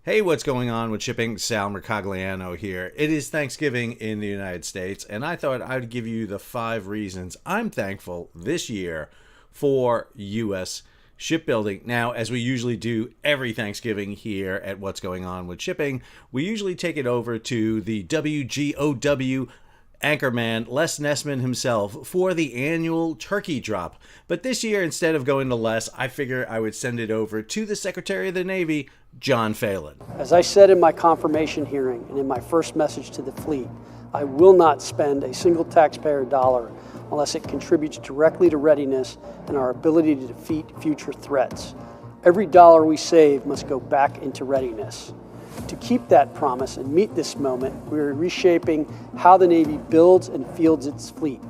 Hey, what's going on with shipping? Sal Mercogliano here. It is Thanksgiving in the United States, and I thought I'd give you the 5 reasons I'm thankful this year for U.S. shipbuilding. Now, as we usually do every Thanksgiving here at What's Going On with Shipping, we usually take it over to the WGOW anchorman Les Nessman himself for the annual turkey drop. But this year, instead of going to Les, I figure I would send it over to the Secretary of the Navy, John Phelan. As I said in my confirmation hearing and in my first message to the fleet, I will not spend a single taxpayer dollar unless it contributes directly to readiness and our ability to defeat future threats. Every dollar we save must go back into readiness. To keep that promise and meet this moment, we are reshaping how the Navy builds and fields its fleet.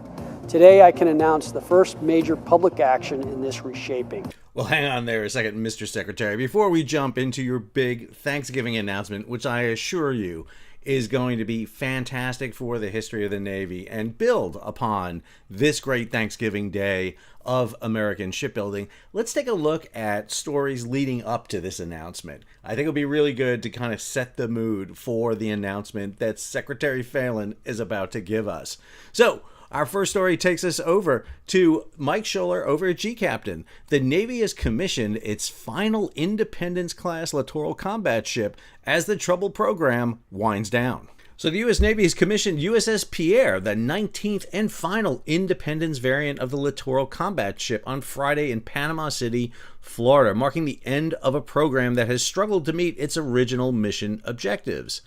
Today, I can announce the first major public action in this reshaping. Well, hang on there a second, Mr. Secretary. Before we jump into your big Thanksgiving announcement, which I assure you is going to be fantastic for the history of the Navy and build upon this great Thanksgiving Day of American shipbuilding, let's take a look at stories leading up to this announcement. I think it'll be really good to kind of set the mood for the announcement that Secretary Phelan is about to give us. So, our first story takes us over to Mike Scholler over at G-Captain. The Navy has commissioned its final Independence-class littoral combat ship as the Trouble program winds down. So the U.S. Navy has commissioned USS Pierre, the 19th and final Independence variant of the littoral combat ship, on Friday in Panama City, Florida, marking the end of a program that has struggled to meet its original mission objectives.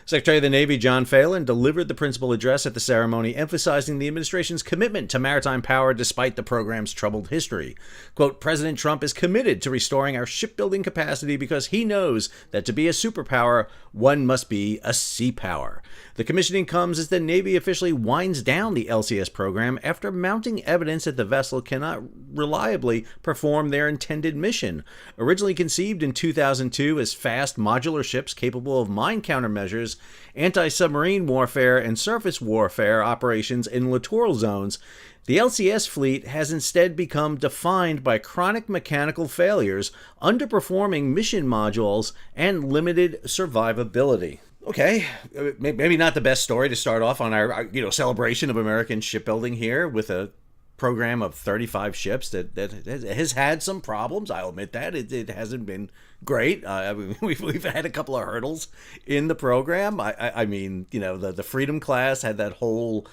Secretary of the Navy John Phelan delivered the principal address at the ceremony, emphasizing the administration's commitment to maritime power despite the program's troubled history. Quote, President Trump is committed to restoring our shipbuilding capacity because he knows that to be a superpower, one must be a sea power. The commissioning comes as the Navy officially winds down the LCS program after mounting evidence that the vessel cannot reliably perform their intended mission. Originally conceived in 2002 as fast modular ships capable of mine countermeasures, anti-submarine warfare, and surface warfare operations in littoral zones, the LCS fleet has instead become defined by chronic mechanical failures, underperforming mission modules, and limited survivability. Okay, maybe not the best story to start off on our celebration of American shipbuilding here with a program of 35 ships that has had some problems. I'll admit that. It hasn't been great. We've had a couple of hurdles in the program. I mean, the Freedom class had that whole,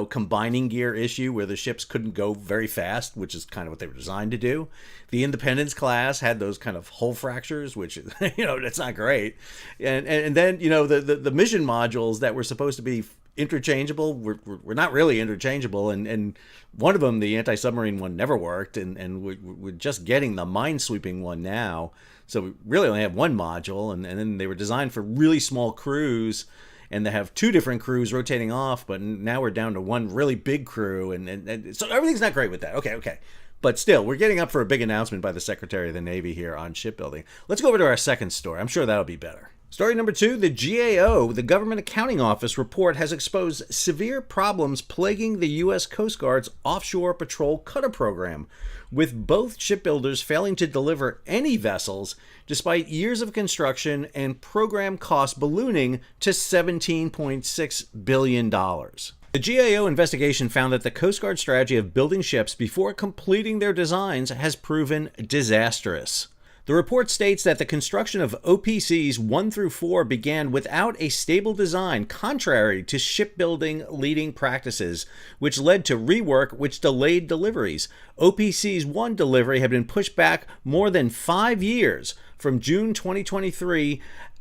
combining gear issue where the ships couldn't go very fast, which is kind of what they were designed to do. The Independence class had those kind of hull fractures, which, that's not great. And then, the mission modules that were supposed to be interchangeable we're not really interchangeable, and one of them, the anti-submarine one, never worked, and we're just getting the mine-sweeping one now, so we really only have one module, and then they were designed for really small crews, and they have 2 different crews rotating off, but now we're down to one really big crew, and so everything's not great with that. Okay. But still, we're getting up for a big announcement by the Secretary of the Navy here on shipbuilding. Let's go over to our second story. I'm sure that'll be better. Story number 2, the GAO, the Government Accounting Office report, has exposed severe problems plaguing the U.S. Coast Guard's offshore patrol cutter program, with both shipbuilders failing to deliver any vessels despite years of construction and program costs ballooning to $17.6 billion. The GAO investigation found that the Coast Guard strategy of building ships before completing their designs has proven disastrous. The report states that the construction of OPCs 1 through 4 began without a stable design, contrary to shipbuilding leading practices, which led to rework which delayed deliveries. OPC's 1 delivery had been pushed back more than 5 years, from June 2023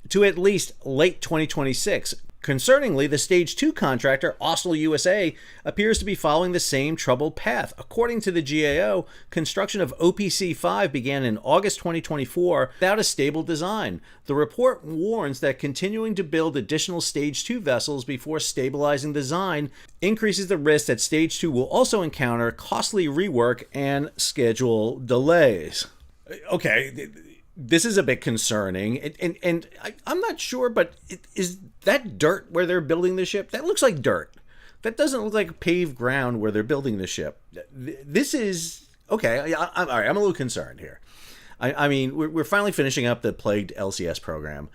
to at least late 2026. Concerningly, the Stage 2 contractor, Austal USA, appears to be following the same troubled path. According to the GAO, construction of OPC-5 began in August 2024 without a stable design. The report warns that continuing to build additional Stage 2 vessels before stabilizing design increases the risk that Stage 2 will also encounter costly rework and schedule delays. Okay, this is a bit concerning, and I'm not sure, but is that dirt where they're building the ship? That looks like dirt. That doesn't look like paved ground where they're building the ship. This is, okay, all right, I'm a little concerned here. I mean, we're finally finishing up the plagued LCS program.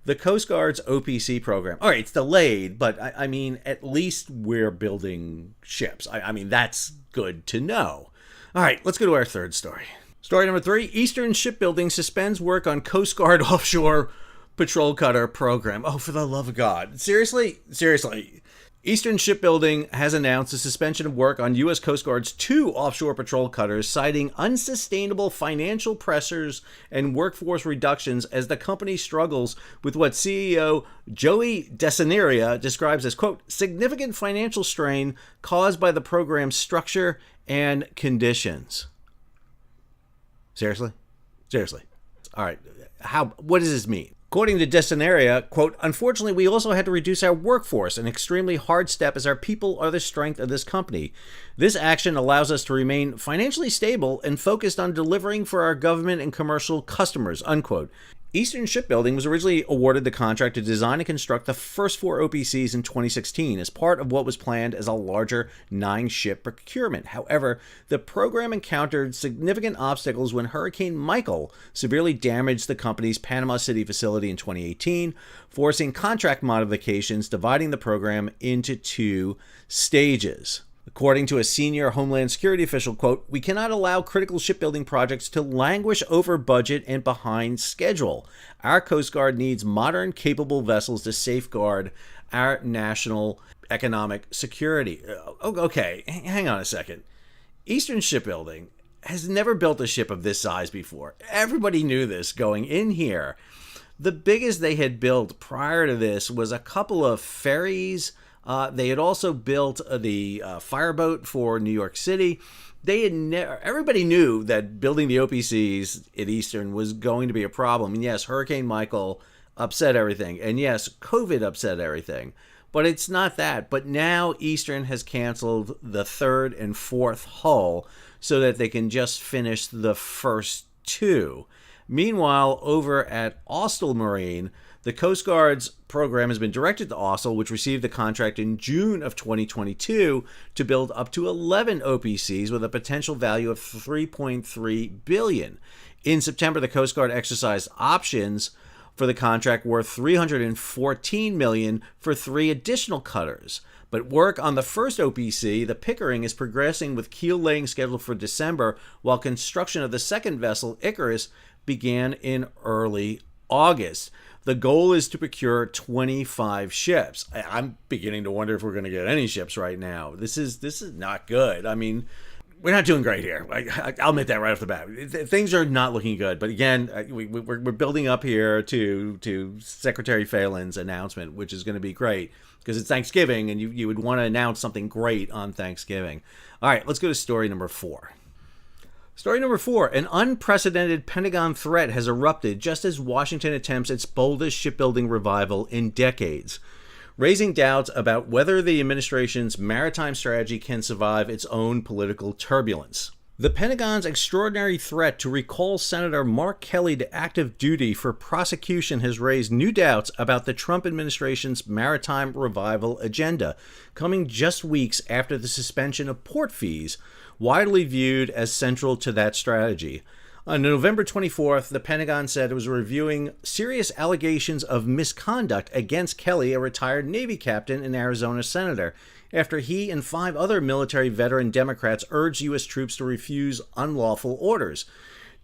The Coast Guard's OPC program, all right, it's delayed, but I mean, at least we're building ships. I mean, that's good to know. All right, let's go to our third story. Story number 3, Eastern Shipbuilding suspends work on Coast Guard offshore patrol cutter program. Oh, for the love of God. Seriously? Eastern Shipbuilding has announced the suspension of work on U.S. Coast Guard's 2 offshore patrol cutters, citing unsustainable financial pressures and workforce reductions as the company struggles with what CEO Joey DeCineria describes as, quote, significant financial strain caused by the program's structure and conditions. Seriously? All right. What does this mean? According to DeCineria, quote, unfortunately, we also had to reduce our workforce, an extremely hard step as our people are the strength of this company. This action allows us to remain financially stable and focused on delivering for our government and commercial customers, unquote. Eastern Shipbuilding was originally awarded the contract to design and construct the first 4 OPCs in 2016 as part of what was planned as a larger 9-ship procurement. However, the program encountered significant obstacles when Hurricane Michael severely damaged the company's Panama City facility in 2018, forcing contract modifications, dividing the program into 2 stages. According to a senior Homeland Security official, quote, we cannot allow critical shipbuilding projects to languish over budget and behind schedule. Our Coast Guard needs modern, capable vessels to safeguard our national economic security. Okay, hang on a second. Eastern Shipbuilding has never built a ship of this size before. Everybody knew this going in here. The biggest they had built prior to this was a couple of ferries. They had also built the fireboat for New York City. They had everybody knew that building the OPCs at Eastern was going to be a problem. And yes, Hurricane Michael upset everything. And yes, COVID upset everything. But it's not that. But now Eastern has canceled the 3rd and 4th hull so that they can just finish the first 2. Meanwhile, over at Austal Marine, the Coast Guard's program has been directed to Austal, which received the contract in June of 2022 to build up to 11 OPCs with a potential value of $3.3 billion. In September, the Coast Guard exercised options for the contract worth $314 million for 3 additional cutters. But work on the first OPC, the Pickering, is progressing with keel laying scheduled for December, while construction of the second vessel, Icarus, began in early August. The goal is to procure 25 ships. I'm beginning to wonder if we're going to get any ships right now. This is not good. I mean, we're not doing great here. I'll admit that right off the bat. Things are not looking good. But again, we're building up here to Secretary Phelan's announcement, which is going to be great because it's Thanksgiving and you would want to announce something great on Thanksgiving. All right, let's go to story number 4. Story number 4, an unprecedented Pentagon threat has erupted just as Washington attempts its boldest shipbuilding revival in decades, raising doubts about whether the administration's maritime strategy can survive its own political turbulence. The Pentagon's extraordinary threat to recall Senator Mark Kelly to active duty for prosecution has raised new doubts about the Trump administration's maritime revival agenda, coming just weeks after the suspension of port fees, widely viewed as central to that strategy. On November 24th, the Pentagon said it was reviewing serious allegations of misconduct against Kelly, a retired Navy captain and Arizona senator, after he and 5 other military veteran Democrats urged U.S. troops to refuse unlawful orders.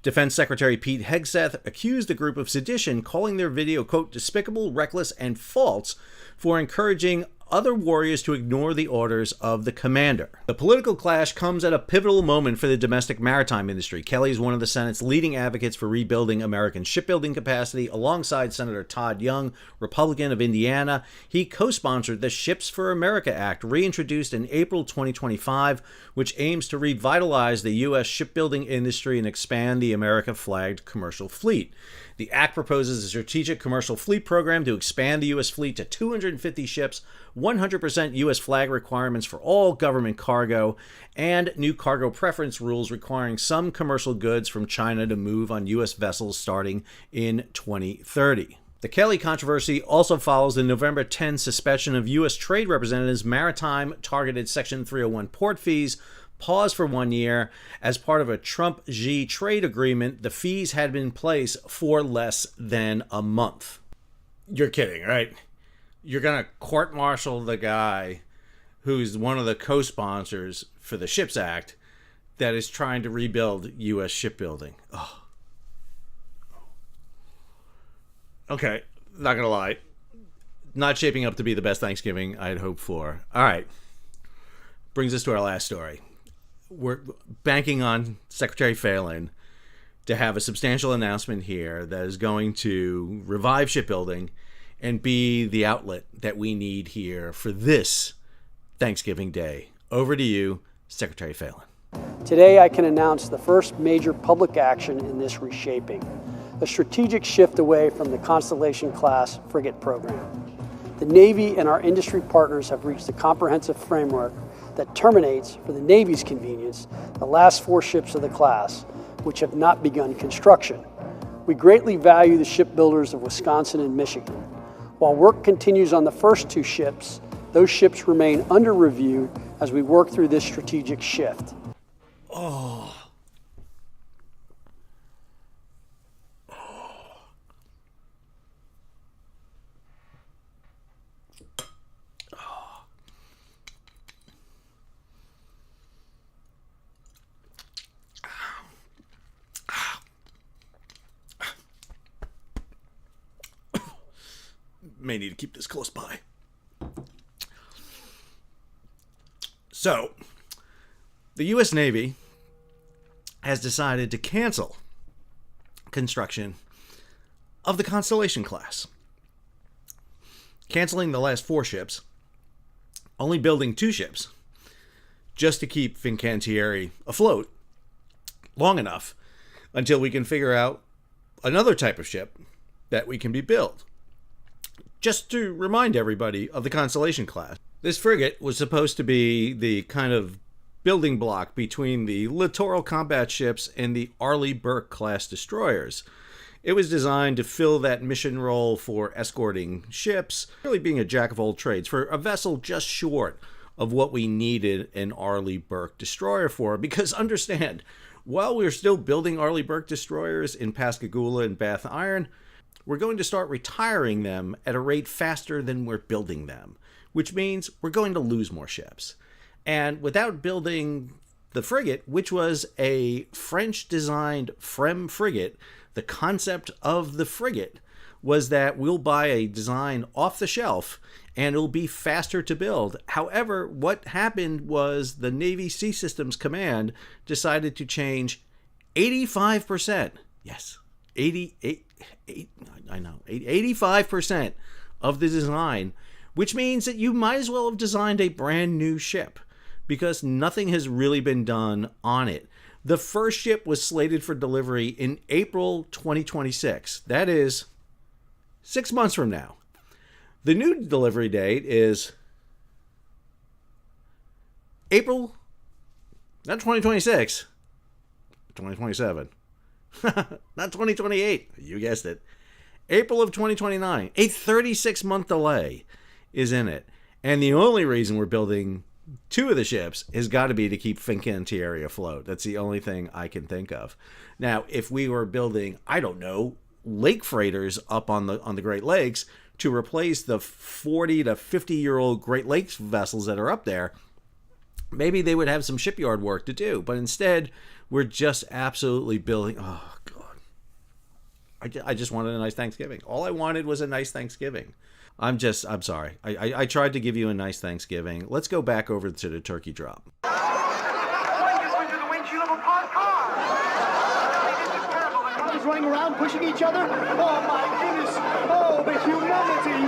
Defense Secretary Pete Hegseth accused the group of sedition, calling their video, quote, despicable, reckless, and false for encouraging other warriors to ignore the orders of the commander. The political clash comes at a pivotal moment for the domestic maritime industry. Kelly is one of the Senate's leading advocates for rebuilding American shipbuilding capacity. Alongside Senator Todd Young, Republican of Indiana, he co-sponsored the Ships for America Act, reintroduced in April 2025, which aims to revitalize the U.S. shipbuilding industry and expand the America-flagged commercial fleet. The act proposes a strategic commercial fleet program to expand the U.S. fleet to 250 ships, 100% U.S. flag requirements for all government cargo, and new cargo preference rules requiring some commercial goods from China to move on U.S. vessels starting in 2030. The Kelly controversy also follows the November 10 suspension of U.S. Trade Representatives' Maritime targeted Section 301 port fees, paused for 1 year as part of a Trump-Xi trade agreement. The fees had been in place for less than a month. You're kidding, right? You're going to court-martial the guy who's one of the co-sponsors for the SHIPS Act that is trying to rebuild U.S. shipbuilding. Oh. Okay, not going to lie. Not shaping up to be the best Thanksgiving I'd hoped for. All right. Brings us to our last story. We're banking on Secretary Phelan to have a substantial announcement here that is going to revive shipbuilding and be the outlet that we need here for this Thanksgiving Day. Over to you, Secretary Phelan. Today I can announce the first major public action in this reshaping, a strategic shift away from the Constellation-Class frigate program. The Navy and our industry partners have reached a comprehensive framework that terminates, for the Navy's convenience, the last 4 ships of the class, which have not begun construction. We greatly value the shipbuilders of Wisconsin and Michigan. While work continues on the first 2 ships, those ships remain under review as we work through this strategic shift. Oh. May need to keep this close by. So, the U.S. Navy has decided to cancel construction of the Constellation-Class, canceling the last 4 ships, only building 2 ships, just to keep Fincantieri afloat long enough until we can figure out another type of ship that we can be built. Just to remind everybody of the Constellation-Class, this frigate was supposed to be the kind of building block between the Littoral combat ships and the Arleigh Burke-class destroyers. It was designed to fill that mission role for escorting ships, really being a jack of all trades, for a vessel just short of what we needed an Arleigh Burke destroyer for. Because understand, while we're still building Arleigh Burke destroyers in Pascagoula and Bath Iron, we're going to start retiring them at a rate faster than we're building them, which means we're going to lose more ships. And without building the frigate, which was a French-designed Frem frigate, the concept of the frigate was that we'll buy a design off the shelf and it'll be faster to build. However, what happened was the Navy Sea Systems Command decided to change 85%. Yes, 85% of the design, which means that you might as well have designed a brand new ship because nothing has really been done on it. The first ship was slated for delivery in April 2026. That is 6 months from now. The new delivery date is April, not 2026, 2027. Not 2028, you guessed it. April of 2029. A 36-month delay is in it. And the only reason we're building 2 of the ships has got to be to keep Fincantieri afloat. That's the only thing I can think of. Now, if we were building, I don't know, lake freighters up on the Great Lakes to replace the 40 to 50-year-old Great Lakes vessels that are up there, maybe they would have some shipyard work to do. But instead, we're just absolutely building. Oh, God. I just wanted a nice Thanksgiving. All I wanted was a nice Thanksgiving. I'm sorry. I tried to give you a nice Thanksgiving. Let's go back over to the turkey drop. One just went through the windshield of a parked car. This is terrible. Cars running around pushing each other. Oh, my goodness. Oh, the humanity.